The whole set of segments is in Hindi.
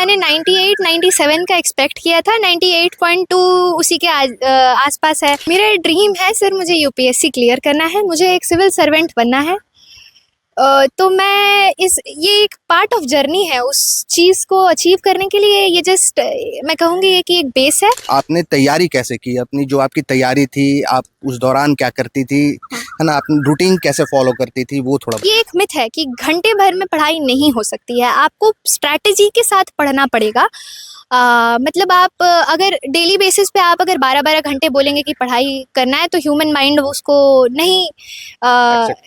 मैंने 98 97 का एक्सपेक्ट किया था। 98.2 उसी के आसपास है। मेरा ड्रीम है सर, मुझे यूपीएससी क्लियर करना है, मुझे एक सिविल सर्वेंट बनना है। तो मैं ये एक पार्ट ऑफ जर्नी है उस चीज़ को अचीव करने के लिए। ये जस्ट मैं कहूँगी ये कि एक बेस है। आपने तैयारी कैसे की? अपनी जो आपकी तैयारी थी, आप उस दौरान क्या करती थी, है ना, अपनी रूटीन कैसे फॉलो करती थी, वो थोड़ा ये एक मिथ है कि घंटे भर में पढ़ाई नहीं हो सकती है। आपको स्ट्रैटेजी के साथ पढ़ना पड़ेगा। मतलब आप अगर डेली बेसिस पे आप अगर 12-12 घंटे बोलेंगे कि पढ़ाई करना है, तो ह्यूमन माइंड उसको नहीं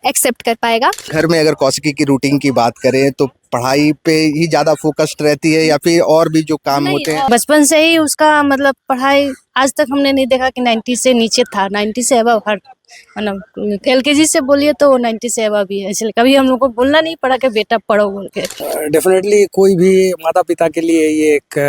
एक्सेप्ट कर पाएगा। घर में अगर कौशिकी की रूटीन की बात करें तो पढ़ाई पे ही ज्यादा फोकस्ड रहती है या फिर और भी जो काम होते हैं? बचपन से ही उसका मतलब पढ़ाई आज तक हमने नहीं देखा कि 90 से नीचे था। 90 से अबव हर मतलब एलकेजी से बोलिए तो 90 से अबव भी है, इसलिए कभी हम लोग को बोलना नहीं पड़ा कि बेटा पढ़ो बोल के। डेफिनेटली कोई भी माता पिता के लिए ये एक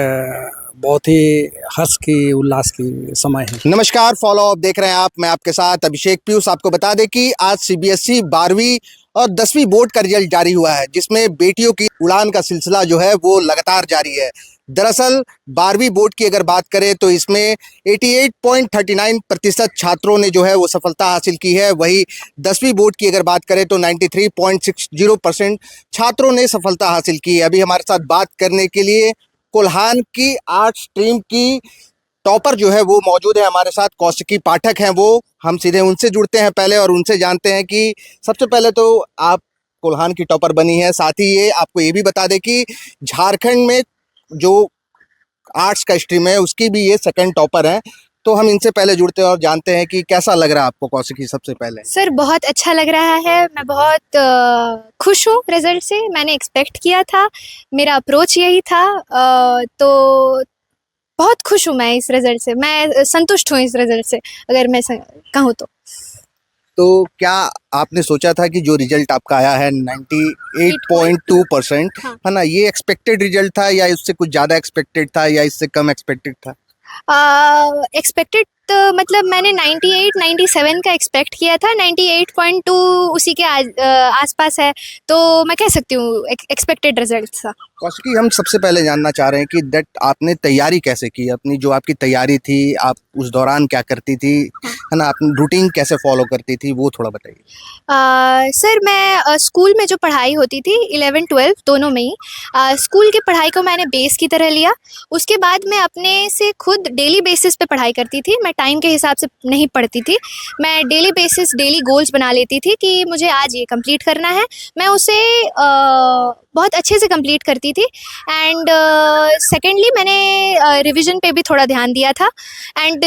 बहुत ही हर्ष की उल्लास की समय है। नमस्कार, फॉलो अप देख रहे हैं आप, मैं आपके साथ अभिषेक पीयूष। आपको बता दें कि आज सीबीएसई 12वीं और 10वीं बोर्ड का रिजल्ट जारी हुआ है, जिसमें बेटियों की उड़ान का सिलसिला जो है वो लगातार जारी है। दरअसल 12वीं बोर्ड की अगर बात करें तो इसमें 88.39% छात्रों ने जो है वो सफलता हासिल की है। वही 10वीं बोर्ड की अगर बात करें तो 93.60% छात्रों ने सफलता हासिल की है। अभी हमारे साथ बात करने के लिए कोल्हान की आर्ट स्ट्रीम की टॉपर जो है वो मौजूद है हमारे साथ। कौशिकी पाठक हैं वो। हम सीधे उनसे जुड़ते हैं पहले और उनसे जानते हैं कि सबसे पहले तो आप कोल्हान की टॉपर बनी है, साथ ही ये आपको ये भी बता दें कि झारखंड में जो आर्ट्स का स्ट्रीम है उसकी भी ये सेकंड टॉपर है। तो हम इनसे पहले जुड़ते हैं और जानते हैं कि कैसा लग रहा है आपको कौशिकी। सबसे पहले सर बहुत अच्छा लग रहा है, मैं बहुत खुश हूँ रिजल्ट से। मैंने एक्सपेक्ट किया था, मेरा अप्रोच यही था। तो बहुत खुश हूँ मैं इस रिजल्ट से, मैं संतुष्ट हूँ इस रिजल्ट से अगर मैं कहूँ तो क्या आपने सोचा था कि जो रिजल्ट आपका आया है 98.2%, है ना, ये एक्सपेक्टेड रिजल्ट था या इससे कुछ ज़्यादा एक्सपेक्टेड था या इससे कम एक्सपेक्टेड था? एक्सपेक्टेड मतलब मैंने 98 97 का एक्सपेक्ट किया था। 98.2 उसी के आसपास है, तो मैं कह सकती हूँ एक्सपेक्टेड रिजल्ट था। कौशिकी, हम सबसे पहले जानना चाह रहे हैं कि आपने तैयारी कैसे की? अपनी जो आपकी तैयारी थी, आप उस दौरान क्या करती थी, है ना, अपनी रूटीन कैसे फॉलो करती थी, वो थोड़ा बताइए। सर मैं स्कूल में जो पढ़ाई होती थी 11-12 दोनों में ही, स्कूल की पढ़ाई को मैंने बेस की तरह लिया। उसके बाद मैं अपने से खुद डेली बेसिस पे पढ़ाई करती थी। मैं टाइम के हिसाब से नहीं पढ़ती थी, मैं डेली बेसिस डेली गोल्स बना लेती थी कि मुझे आज ये कंप्लीट करना है। मैं उसे बहुत अच्छे से कंप्लीट करती थी। एंड सेकेंडली मैंने रिवीजन पे भी थोड़ा ध्यान दिया था। एंड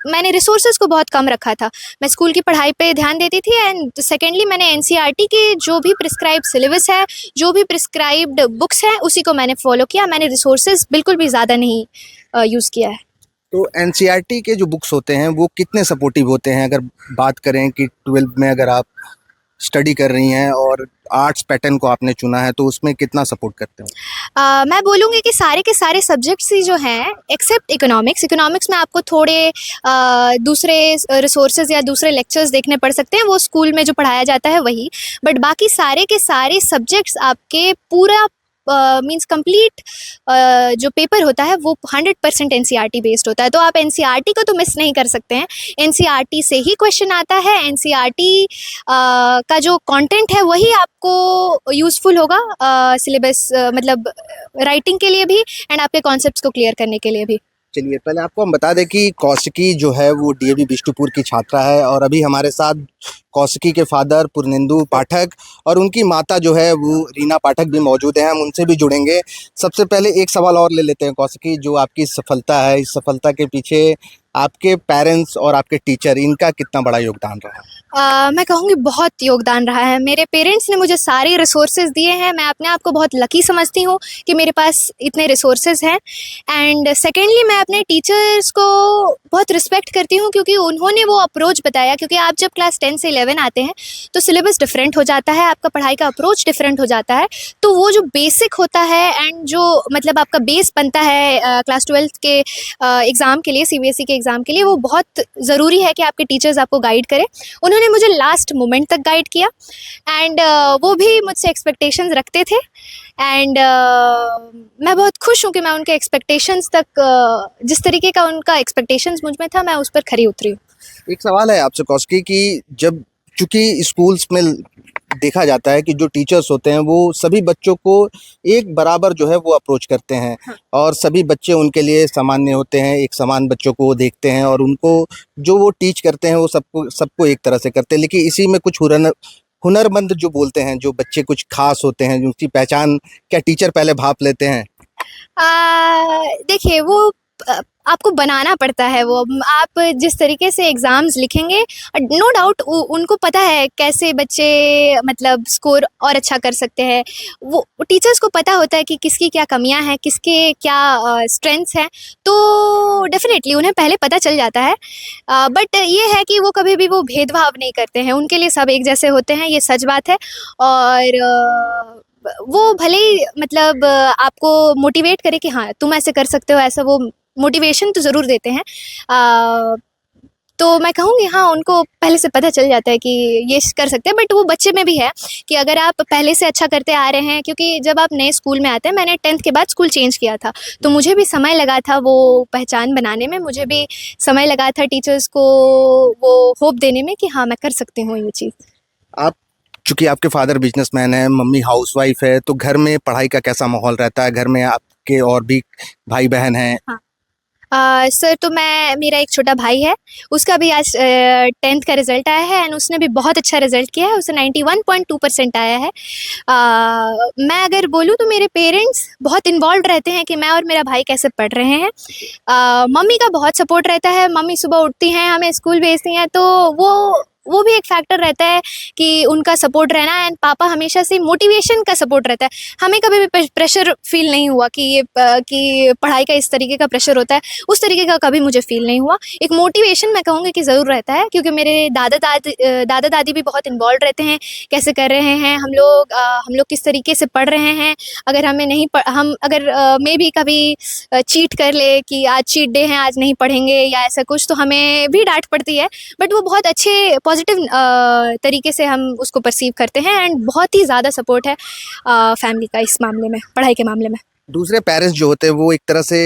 मैंने रिसोर्सेज को बहुत कम रखा था। मैं स्कूल की पढ़ाई पे ध्यान देती थी। एंड सेकेंडली मैंने एनसीईआरटी के जो भी प्रिस्क्राइब्ड सिलेबस है, जो भी प्रिस्क्राइब्ड बुक्स हैं, उसी को मैंने फॉलो किया। मैंने रिसोर्सेज बिल्कुल भी ज़्यादा नहीं यूज़ किया है। तो एनसीईआरटी के जो बुक्स होते हैं वो कितने सपोर्टिव होते हैं? अगर बात करें कि 12 में अगर आप स्टडी कर रही हैं और आर्ट्स पैटर्न को आपने चुना है, तो उसमें कितना सपोर्ट करते हैं? मैं बोलूँगी कि सारे के सारे सब्जेक्ट्स ही जो हैं एक्सेप्ट इकोनॉमिक्स में आपको थोड़े दूसरे रिसोर्सेज या दूसरे लेक्चर्स देखने पड़ सकते हैं, वो स्कूल में जो पढ़ाया जाता है वही। बट बाकी सारे के सारे सब्जेक्ट्स आपके पूरा मींस कंप्लीट जो पेपर होता है वो 100% एनसीईआरटी बेस्ड होता है। तो आप एनसीईआरटी को तो मिस नहीं कर सकते हैं। एनसीईआरटी से ही क्वेश्चन आता है। एनसीईआरटी का जो कंटेंट है वही आपको यूज़फुल होगा सिलेबस मतलब राइटिंग के लिए भी एंड आपके कॉन्सेप्ट्स को क्लियर करने के लिए भी। चलिए, पहले आपको हम बता दें कि कौशिकी जो है वो डीएवी बिष्टुपुर की छात्रा है और अभी हमारे साथ कौशिकी के फादर पूर्णेंदु पाठक और उनकी माता जो है वो रीना पाठक भी मौजूद हैं। हम उनसे भी जुड़ेंगे। सबसे पहले एक सवाल और ले लेते हैं कौशिकी, जो आपकी सफलता है, इस सफलता के पीछे आपके पेरेंट्स और आपके टीचर, इनका कितना बड़ा योगदान रहा है? मैं कहूँगी बहुत योगदान रहा है। मेरे पेरेंट्स ने मुझे सारे रिसोर्सेज दिए हैं। मैं अपने आप को बहुत लकी समझती हूँ कि मेरे पास इतने रिसोर्सेज हैं। एंड सेकेंडली मैं अपने टीचर्स को बहुत रिस्पेक्ट करती हूँ क्योंकि उन्होंने वो अप्रोच बताया। क्योंकि आप जब क्लास 10 से 11 आते हैं तो सिलेबस डिफरेंट हो जाता है, आपका पढ़ाई का अप्रोच डिफरेंट हो जाता है। तो वो जो बेसिक होता है एंड जो मतलब आपका बेस बनता है क्लास 12 के एग्ज़ाम के लिए, सीबीएसई के एग्ज़ाम के लिए वो बहुत ज़रूरी है कि आपके टीचर्स आपको गाइड करें। उन्होंने मुझे लास्ट मोमेंट तक गाइड किया एंड वो भी मुझसे एक्सपेक्टेशंस रखते थे एंड मैं बहुत खुश हूँ कि मैं उनके एक्सपेक्टेशंस तक जिस तरीके का उनका एक्सपेक्टेशंस मुझ में था मैं उस पर खरी उतरी हूँ। एक सवाल है आपसे कौशिकी कि जब चूंकि स्कूल्स में देखा जाता है कि जो टीचर्स होते हैं वो सभी बच्चों को एक बराबर जो है वो अप्रोच करते हैं हाँ। और सभी बच्चे उनके लिए सामान्य होते हैं, एक समान बच्चों को वो देखते हैं और उनको जो वो टीच करते हैं वो सबको सबको एक तरह से करते हैं। लेकिन इसी में कुछ हुनरमंद जो बोलते हैं, जो बच्चे कुछ खास होते हैं, जिनकी पहचान क्या टीचर पहले भाप लेते हैं? देखिए वो आपको बनाना पड़ता है वो आप जिस तरीके से एग्ज़ाम्स लिखेंगे नो डाउट उनको पता है कैसे बच्चे मतलब स्कोर और अच्छा कर सकते हैं। वो टीचर्स को पता होता है कि किसकी क्या कमियां हैं, किसके क्या स्ट्रेंथ्स हैं, तो डेफिनेटली उन्हें पहले पता चल जाता है। बट ये है कि वो कभी भी वो भेदभाव नहीं करते हैं, उनके लिए सब एक जैसे होते हैं, ये सच बात है। और वो भले ही मतलब आपको मोटिवेट करे कि हाँ तुम ऐसे कर सकते हो, ऐसा वो मोटिवेशन तो ज़रूर देते हैं। तो मैं कहूँगी हाँ उनको पहले से पता चल जाता है कि ये कर सकते हैं। बट वो बच्चे में भी है कि अगर आप पहले से अच्छा करते आ रहे हैं, क्योंकि जब आप नए स्कूल में आते हैं, मैंने 10th के बाद स्कूल चेंज किया था, तो मुझे भी समय लगा था वो पहचान बनाने में, मुझे भी समय लगा था टीचर्स को वो होप देने में कि हाँ मैं कर सकती हूँ ये चीज़। आप चूंकि आपके फादर बिजनेसमैन है, मम्मी हाउसवाइफ है, तो घर में पढ़ाई का कैसा माहौल रहता है? घर में आपके और भी भाई बहन हैं? सर तो मेरा एक छोटा भाई है, उसका भी आज 10th का रिज़ल्ट आया है एंड उसने भी बहुत अच्छा रिज़ल्ट किया है, उसे 91.2% आया है। मैं अगर बोलूँ तो मेरे पेरेंट्स बहुत इन्वॉल्व रहते हैं कि मैं और मेरा भाई कैसे पढ़ रहे हैं। मम्मी का बहुत सपोर्ट रहता है, मम्मी सुबह उठती हैं, हमें स्कूल भेजती हैं, तो वो भी एक फैक्टर रहता है कि उनका सपोर्ट रहना। एंड पापा हमेशा से मोटिवेशन का सपोर्ट रहता है, हमें कभी भी प्रेशर फील नहीं हुआ कि ये कि पढ़ाई का इस तरीके का प्रेशर होता है, उस तरीके का कभी मुझे फील नहीं हुआ। एक मोटिवेशन मैं कहूँगी कि ज़रूर रहता है, क्योंकि मेरे दादा दादी भी बहुत इन्वॉल्व रहते हैं, कैसे कर रहे हैं हम लोग किस तरीके से पढ़ रहे हैं। अगर हमें नहीं हम अगर मे भी कभी चीट कर ले कि आज चीट डे है, आज नहीं पढ़ेंगे या ऐसा कुछ, तो हमें भी डांट पड़ती है। बट वो बहुत अच्छे पॉजिटिव तरीके से हम उसको परसीव करते हैं एंड बहुत ही ज़्यादा सपोर्ट है फैमिली का इस मामले में, पढ़ाई के मामले में। दूसरे पेरेंट्स जो होते हैं वो एक तरह से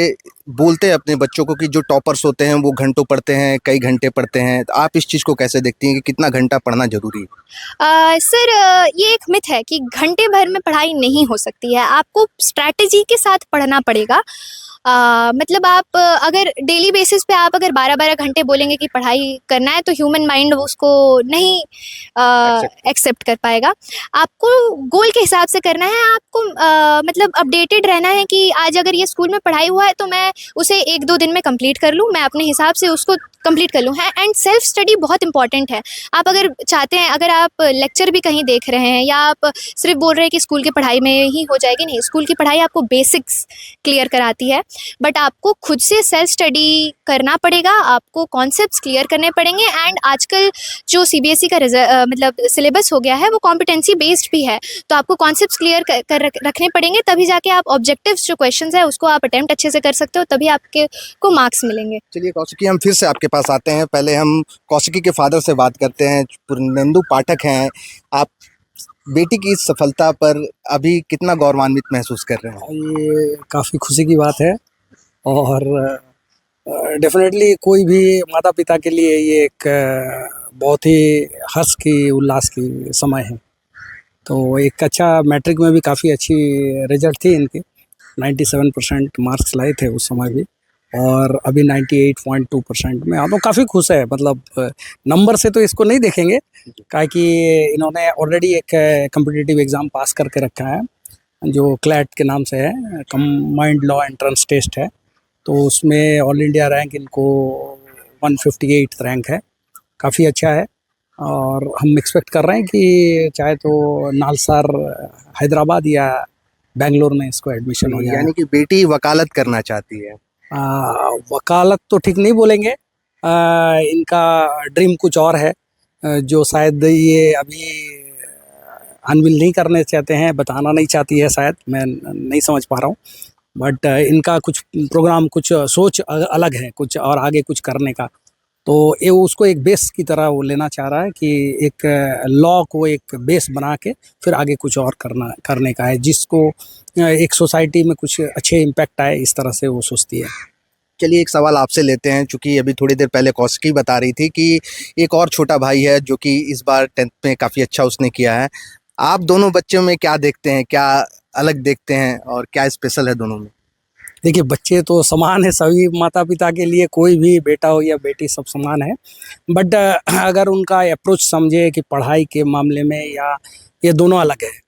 बोलते हैं अपने बच्चों को कि जो टॉपर्स होते हैं वो घंटों पढ़ते हैं, कई घंटे पढ़ते हैं। तो आप इस चीज़ को कैसे देखती हैं कि कितना घंटा पढ़ना ज़रूरी है? सर ये एक मिथ है कि घंटे भर में पढ़ाई नहीं हो सकती है, आपको स्ट्रैटेजी के साथ पढ़ना पड़ेगा। मतलब आप अगर डेली बेसिस पे आप अगर 12-12 घंटे बोलेंगे कि पढ़ाई करना है, तो ह्यूमन माइंड उसको नहीं एक्सेप्ट कर पाएगा। आपको गोल के हिसाब से करना है, आपको मतलब अपडेटेड रहना है कि आज अगर ये स्कूल में पढ़ाई हुआ है तो मैं उसे 1-2 दिन में कंप्लीट कर लूँ, मैं अपने हिसाब से उसको कंप्लीट कर लूँ है। एंड सेल्फ स्टडी बहुत इंपॉर्टेंट है। आप अगर चाहते हैं, अगर आप लेक्चर भी कहीं देख रहे हैं या आप सिर्फ बोल रहे हैं कि स्कूल की पढ़ाई में ही हो जाएगी, नहीं, स्कूल की पढ़ाई आपको बेसिक्स क्लियर कराती है, बट आपको खुद से सेल्फ स्टडी करना पड़ेगा, आपको कॉन्सेप्ट्स क्लियर करने पड़ेंगे। एंड आजकल जो सीबीएसई का मतलब सिलेबस हो गया है वो कॉम्पिटेंसी बेस्ड भी है, तो आपको कॉन्सेप्ट्स क्लियर कर रखने पड़ेंगे, तभी जाके आप ऑब्जेक्टिव्स जो क्वेश्चंस है उसको आप अटेम्प्ट अच्छे से कर सकते हो, तभी आपके को मार्क्स मिलेंगे। चलिए कौशिकी, हम फिर से आपके पास आते हैं। पहले हम कौशिकी के फादर से बात करते हैं, पूर्णेंदु पाठक हैं। आप बेटी की इस सफलता पर अभी कितना गौरवान्वित महसूस कर रहे हैं? ये काफ़ी खुशी की बात है और डेफिनेटली कोई भी माता पिता के लिए ये एक बहुत ही हर्ष की उल्लास की समय है। तो एक अच्छा मैट्रिक में भी काफ़ी अच्छी रिजल्ट थी इनकी, 97% मार्क्स लाए थे उस समय भी, और अभी 98.2% में। हम लोग काफ़ी खुश है। मतलब नंबर से तो इसको नहीं देखेंगे, काहे कि इन्होंने ऑलरेडी एक कम्पिटिटिव एग्ज़ाम पास करके रखा है जो क्लैट के नाम से है, कंबाइंड लॉ एंट्रेंस टेस्ट है। तो उसमें ऑल इंडिया रैंक इनको 158 रैंक है, काफ़ी अच्छा है। और हम एक्सपेक्ट कर रहे हैं कि चाहे तो नालसार, हैदराबाद या बेंगलोर में इसको एडमिशन हो जाए। यानी कि बेटी वकालत करना चाहती है? वकालत तो ठीक नहीं बोलेंगे, इनका ड्रीम कुछ और है जो शायद ये अभी अनविल नहीं करने चाहते हैं, बताना नहीं चाहती है शायद, मैं नहीं समझ पा रहा हूँ। बट इनका कुछ प्रोग्राम, कुछ सोच अलग है, कुछ और आगे कुछ करने का। तो ये उसको एक बेस की तरह वो लेना चाह रहा है कि एक लॉ को एक बेस बना के फिर आगे कुछ और करने का है, जिसको एक सोसाइटी में कुछ अच्छे इम्पैक्ट आए, इस तरह से वो सोचती है। चलिए एक सवाल आपसे लेते हैं, चूंकि अभी थोड़ी देर पहले कौशिकी बता रही थी कि एक और छोटा भाई है जो कि इस बार 10th में काफ़ी अच्छा उसने किया है। आप दोनों बच्चों में क्या देखते हैं, क्या अलग देखते हैं और क्या स्पेशल है दोनों में? देखिए, बच्चे तो समान है, सभी माता पिता के लिए, कोई भी बेटा हो या बेटी सब समान है। बट अगर उनका अप्रोच समझे कि पढ़ाई के मामले में, या ये दोनों अलग है।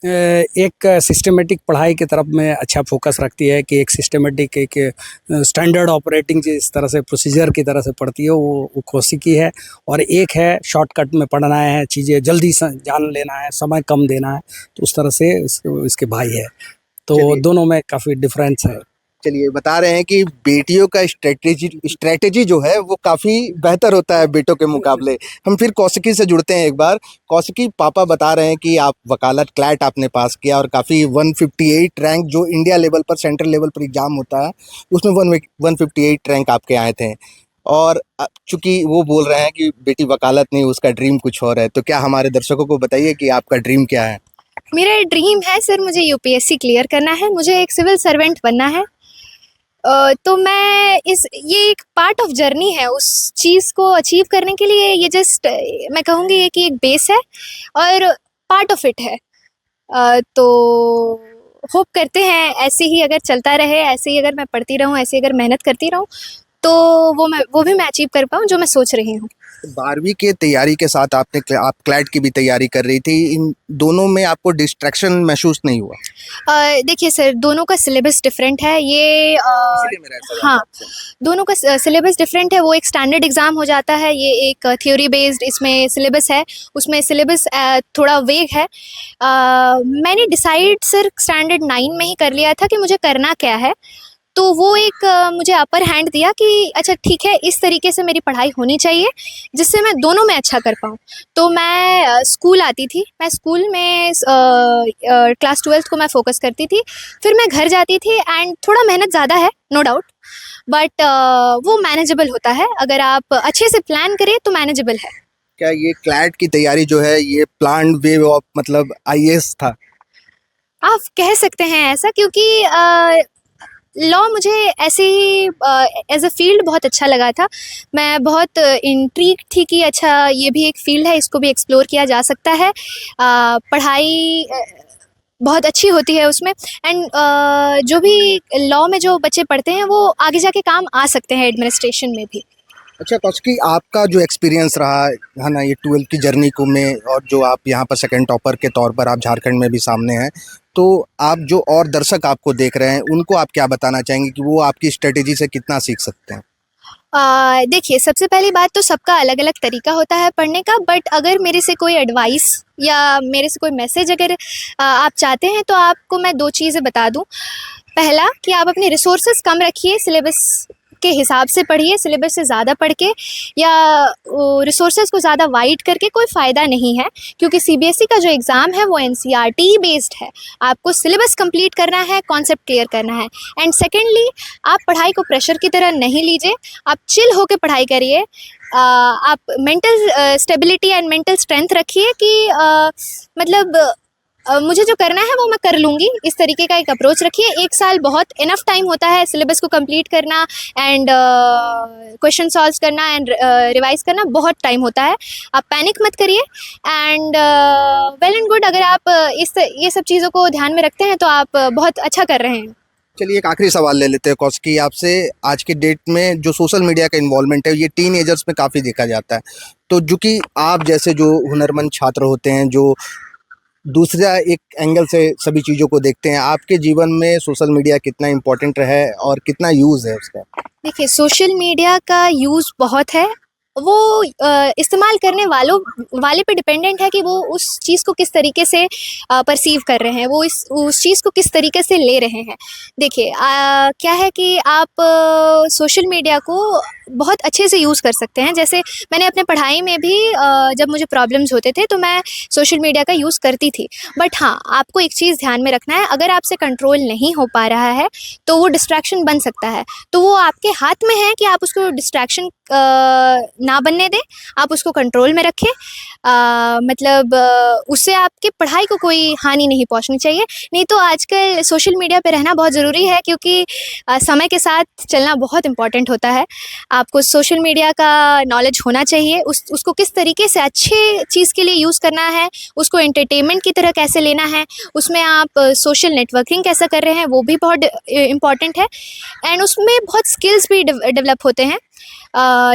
एक सिस्टमेटिक पढ़ाई की तरफ में अच्छा फोकस रखती है कि एक सिस्टमेटिक, एक स्टैंडर्ड ऑपरेटिंग जिस तरह से प्रोसीजर की तरह से पढ़ती है, वो कौशिकी है। और एक है शॉर्टकट में पढ़ना है, चीज़ें जल्दी जान लेना है, समय कम देना है, तो उस तरह से इसके भाई है। तो चलिए। दोनों में काफ़ी डिफरेंस है। चलिए बता रहे हैं कि बेटियों का स्ट्रेटेजी जो है वो काफ़ी बेहतर होता है बेटों के मुकाबले। हम फिर कौशिकी से जुड़ते हैं एक बार। कौशिकी, पापा बता रहे हैं कि आप वकालत क्लैट आपने पास किया और काफ़ी 158 रैंक, जो इंडिया लेवल पर, सेंट्रल लेवल पर एग्ज़ाम होता है, उसमें 158 रैंक आपके आए थे। और चूंकि वो बोल रहे हैं कि बेटी वकालत नहीं, उसका ड्रीम कुछ और है, तो क्या हमारे दर्शकों को बताइए कि आपका ड्रीम क्या है? मेरा ड्रीम है सर, मुझे यूपीएससी क्लियर करना है, मुझे एक सिविल सर्वेंट बनना है। तो मैं ये एक पार्ट ऑफ जर्नी है, उस चीज़ को अचीव करने के लिए ये जस्ट मैं कहूँगी कि एक बेस है और पार्ट ऑफ इट है। तो होप करते हैं ऐसे ही अगर चलता रहे, ऐसे ही अगर मैं पढ़ती रहूँ, ऐसे ही अगर मेहनत करती रहूँ, तो वो भी मैं अचीव कर पाऊँ जो मैं सोच रही हूँ। 12वीं के तैयारी के साथ आप क्लैट की भी तैयारी कर रही थी, इन दोनों में आपको डिस्ट्रैक्शन महसूस नहीं हुआ? देखिए सर, दोनों का सिलेबस डिफरेंट है। ये इसीलिए मेरा सवाल हाँ, आपसे। दोनों का सिलेबस डिफरेंट है। वो एक स्टैंडर्ड एग्ज़ाम हो जाता है, ये एक थ्योरी बेस्ड इसमें सिलेबस है। उसमें सिलेबस थोड़ा वेग है। मैंने डिसाइड सर स्टैंडर्ड 9 में ही कर लिया था कि मुझे करना क्या है। तो वो एक मुझे अपर हैंड दिया कि अच्छा ठीक है, इस तरीके से मेरी पढ़ाई होनी चाहिए जिससे मैं दोनों में अच्छा कर पाऊँ। तो मैं स्कूल आती थी, मैं स्कूल में क्लास 12th को मैं फ़ोकस करती थी। फिर मैं घर जाती थी एंड थोड़ा मेहनत ज़्यादा है, नो डाउट, बट वो मैनेजेबल होता है। अगर आप अच्छे से प्लान करें तो मैनेजेबल है। क्या ये क्लैट की तैयारी जो है ये प्लान्ड वे ऑफ, मतलब आईएएस था? आप कह सकते हैं ऐसा, क्योंकि लॉ मुझे ऐसे ही एज अ फील्ड बहुत अच्छा लगा था। मैं बहुत इंट्रीग थी कि अच्छा ये भी एक फील्ड है, इसको भी एक्सप्लोर किया जा सकता है। पढ़ाई बहुत अच्छी होती है उसमें एंड जो भी लॉ में जो बच्चे पढ़ते हैं वो आगे जाके काम आ सकते हैं एडमिनिस्ट्रेशन में भी। अच्छा कौशिकी, आपका जो एक्सपीरियंस रहा है ना ये 12 की जर्नी को में, और जो आप यहाँ पर सेकंड टॉपर के तौर पर आप झारखंड में भी सामने हैं, तो आप जो और दर्शक आपको देख रहे हैं उनको आप क्या बताना चाहेंगे कि वो आपकी स्ट्रेटेजी से कितना सीख सकते हैं? देखिए, सबसे पहली बात तो सबका अलग अलग तरीका होता है पढ़ने का, बट अगर मेरे से कोई एडवाइस या मेरे से कोई मैसेज अगर आप चाहते हैं तो आपको मैं 2 चीज़ें बता दूं। पहला कि आप अपने रिसोर्सेज कम रखिए, सिलेबस के हिसाब से पढ़िए। सिलेबस से ज़्यादा पढ़ के या रिसोर्सेज को ज़्यादा वाइड करके कोई फ़ायदा नहीं है, क्योंकि सीबीएसई का जो एग्ज़ाम है वो एनसीईआरटी बेस्ड है। आपको सिलेबस कंप्लीट करना है, कॉन्सेप्ट क्लियर करना है। एंड सेकेंडली, आप पढ़ाई को प्रेशर की तरह नहीं लीजिए, आप चिल होकर पढ़ाई करिए। आप mental stability and mental strength रखिए कि मतलब मुझे जो करना है वो मैं कर लूँगी, इस तरीके का एक अप्रोच रखिए। 1 साल बहुत इनफ टाइम होता है सिलेबस को कंप्लीट करना एंड क्वेश्चन सॉल्व करना एंड रिवाइज करना, बहुत टाइम होता है। आप पैनिक मत करिए एंड वेल एंड गुड। अगर आप ये सब चीज़ों को ध्यान में रखते हैं तो आप बहुत अच्छा कर रहे हैं। चलिए एक आखिरी सवाल ले लेते हैं कौशिकी आपसे। आज के डेट में जो सोशल मीडिया का इन्वॉल्वमेंट है ये टीनएजर्स में काफ़ी देखा जाता है, तो जो कि आप जैसे जो हुनरमंद छात्र होते हैं, जो दूसरा एक एंगल से सभी चीज़ों को देखते हैं, आपके जीवन में सोशल मीडिया कितना इम्पोर्टेंट है और कितना यूज़ है उसका? देखिए, सोशल मीडिया का यूज़ बहुत है वो इस्तेमाल करने वाले पे डिपेंडेंट है कि वो उस चीज़ को किस तरीके से परसीव कर रहे हैं, वो उस चीज़ को किस तरीके से ले रहे हैं। देखिए क्या है कि आप सोशल मीडिया को बहुत अच्छे से यूज़ कर सकते हैं। जैसे मैंने अपने पढ़ाई में भी जब मुझे प्रॉब्लम्स होते थे तो मैं सोशल मीडिया का यूज़ करती थी। बट हाँ, आपको एक चीज़ ध्यान में रखना है, अगर आपसे कंट्रोल नहीं हो पा रहा है तो वो डिस्ट्रैक्शन बन सकता है। तो वो आपके हाथ में है कि आप उसको डिस्ट्रैक्शन ना बनने दें, आप उसको कंट्रोल में रखें। मतलब उससे आपकी पढ़ाई को कोई हानि नहीं पहुंचनी चाहिए। नहीं तो आजकल सोशल मीडिया पे रहना बहुत ज़रूरी है, क्योंकि समय के साथ चलना बहुत इम्पोर्टेंट होता है। आपको सोशल मीडिया का नॉलेज होना चाहिए, उसको किस तरीके से अच्छे चीज़ के लिए यूज़ करना है, उसको एंटरटेनमेंट की तरह कैसे लेना है, उसमें आप सोशल नेटवर्किंग कैसे कर रहे हैं, वो भी बहुत इम्पॉर्टेंट है। एंड उसमें बहुत स्किल्स भी डेवलप होते हैं,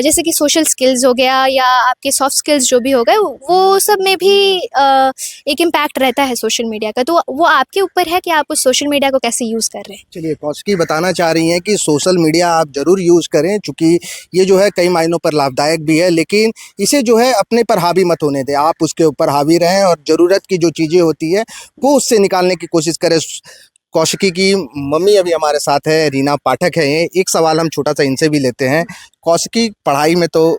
जैसे कि सोशल स्किल्स हो गया या आपके सॉफ्ट स्किल्स जो भी हो गए, वो सब में भी एक इम्पैक्ट रहता है सोशल मीडिया का। तो वो आपके ऊपर है कि आप उस सोशल मीडिया को कैसे यूज़ कर रहे हैं। चलिए, कौशिकी बताना चाह रही हैं कि सोशल मीडिया आप ज़रूर यूज़ करें, चूँकि ये जो है कई मायनों पर लाभदायक भी है, लेकिन इसे जो है अपने पर हावी मत होने दें। आप उसके ऊपर हावी रहें और ज़रूरत की जो चीज़ें होती है वो उससे निकालने की कोशिश करें। कौशिकी की मम्मी अभी हमारे साथ है, रीना पाठक है। ये एक सवाल हम छोटा सा इनसे भी लेते हैं। कौशिकी पढ़ाई में तो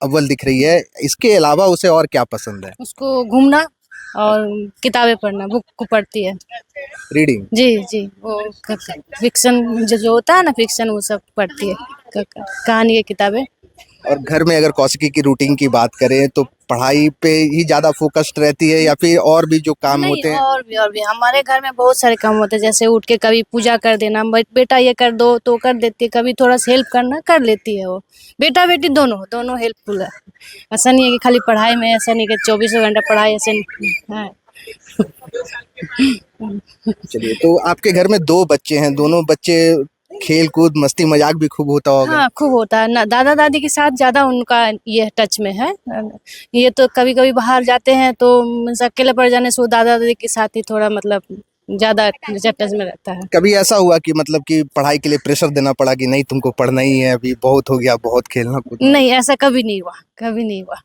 अव्वल दिख रही है, इसके अलावा उसे और क्या पसंद है? उसको घूमना और किताबें पढ़ना, बुक को पढ़ती है। रीडिंग। जी वो फिक्शन जो होता है ना, फिक्शन वो सब पढ़ती है, कहानी की किताबें। और घर में अगर कौशिकी की रूटीन की बात करें तो पढ़ाई पे ही ज़्यादा फोकस्ड रहती है या फिर और भी जो काम नहीं, होते हैं? और भी हमारे घर में बहुत सारे काम होते हैं, जैसे उठ के कभी पूजा कर देना, बेटा ये कर दो तो कर देती है, कभी थोड़ा सा हेल्प करना कर लेती है वो। बेटा बेटी दोनों हेल्पफुल है। ऐसा नहीं है कि खाली पढ़ाई में, ऐसा नहीं कि 24 घंटा पढ़ाई, ऐसे नहीं है। चलिए, तो आपके घर में 2 बच्चे हैं, दोनों बच्चे खेल कूद मस्ती मजाक भी खूब होता होगा? हाँ, खूब होता है ना, दादा दादी के साथ ज्यादा उनका ये टच में है। ये तो कभी कभी बाहर जाते हैं तो अकेले पड़ जाने से वो दादा दादी के साथ ही थोड़ा मतलब ज्यादा टच में रहता है। कभी ऐसा हुआ कि मतलब कि पढ़ाई के लिए प्रेशर देना पड़ा कि नहीं तुमको पढ़ना ही है, अभी बहुत हो गया, बहुत खेलना कूदना? नहीं, ऐसा कभी नहीं हुआ, कभी नहीं हुआ।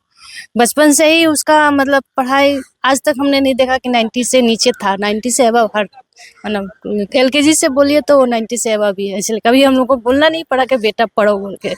बचपन से ही उसका मतलब पढ़ाई आज तक हमने नहीं देखा कि 90 से नीचे था, 90 से अबव हर मतलब LKG से बोलिए तो 90 से अबव भी है, इसलिए कभी हम लोग को बोलना नहीं पड़ा कि बेटा पढ़ो बोल के।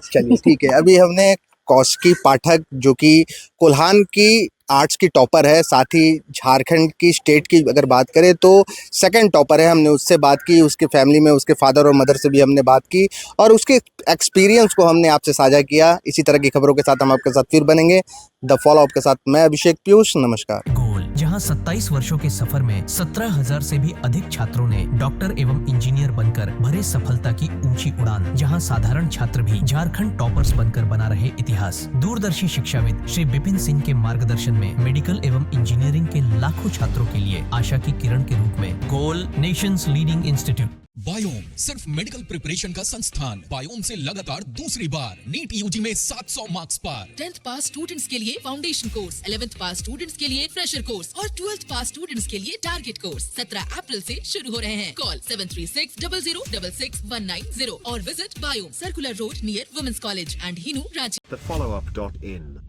चलिए ठीक है, अभी हमने कौशिकी पाठक जो कि कोल्हान की आर्ट्स की टॉपर है, साथ ही झारखंड की स्टेट की अगर बात करें तो सेकंड टॉपर है, हमने उससे बात की, उसके फैमिली में उसके फादर और मदर से भी हमने बात की और उसके एक्सपीरियंस को हमने आपसे साझा किया। इसी तरह की खबरों के साथ हम आपके साथ फिर बनेंगे द फॉलो अप के साथ। मैं अभिषेक पीयूष, नमस्कार। गोल, जहां 27 वर्षों के सफर में 17,000 से भी अधिक छात्रों ने डॉक्टर एवं इंजीनियर बनकर भरे सफलता की ऊंची उड़ान, जहां साधारण छात्र भी झारखंड टॉपर्स बनकर बना रहे इतिहास। दूरदर्शी शिक्षाविद श्री विपिन सिंह के मार्गदर्शन में मेडिकल एवं इंजीनियरिंग के लाखों छात्रों के लिए आशा की किरण के रूप में गोल, नेशंस लीडिंग इंस्टीट्यूट। बायोम सिर्फ मेडिकल प्रिपरेशन का संस्थान। बायोम से लगातार दूसरी बार नीट यूजी में 700 मार्क्स पार। 10th पास स्टूडेंट्स के लिए फाउंडेशन कोर्स, 11th पास स्टूडेंट्स के लिए फ्रेशर कोर्स और 12th पास स्टूडेंट्स के लिए टारगेट कोर्स 17 अप्रैल से शुरू हो रहे हैं। कॉल 7360066190 और visit Biome, circular road near women's college and Hinoo, Ranchi. thefollowup.in.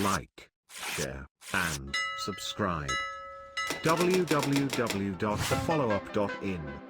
Like, share, and subscribe. www.thefollowup.in